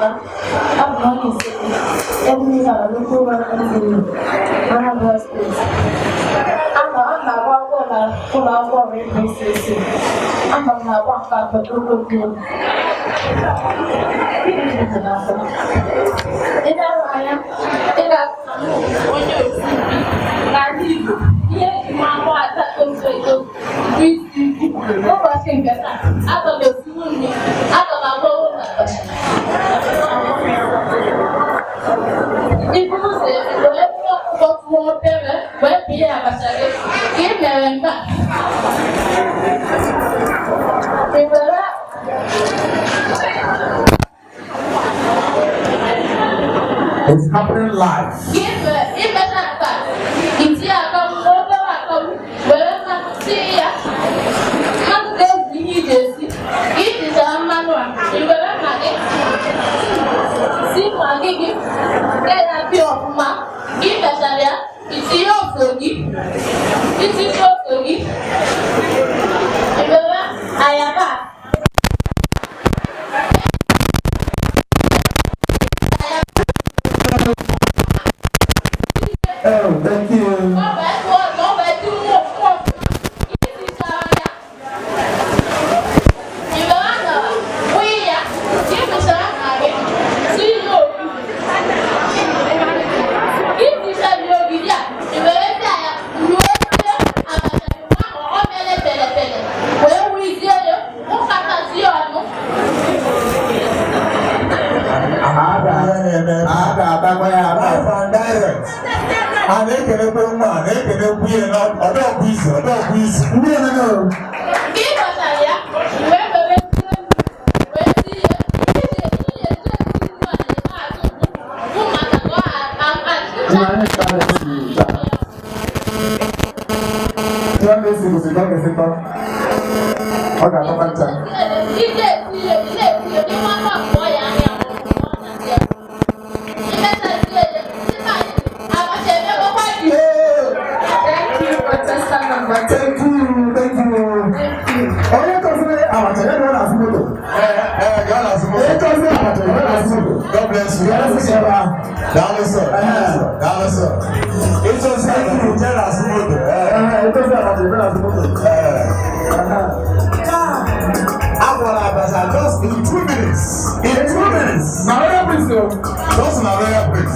I'm going to say, every year I look over and I have a space. I'm not full of worry, Mrs. I'm not walk up a good deal. In that I am, in that I leave. Yes, my wife, that goes to go. Nobody can get that. I thought the school, I thought I told that. If you say, what's more better, where be a basket, give me a back. It's happening live. Oh, thank you. I make it a man, I make it a wheel, not a dog piece, a dog piece. We don't know. God bless you. It's just like you tell us just in 2 minutes. In 2 minutes. Just in a rare place.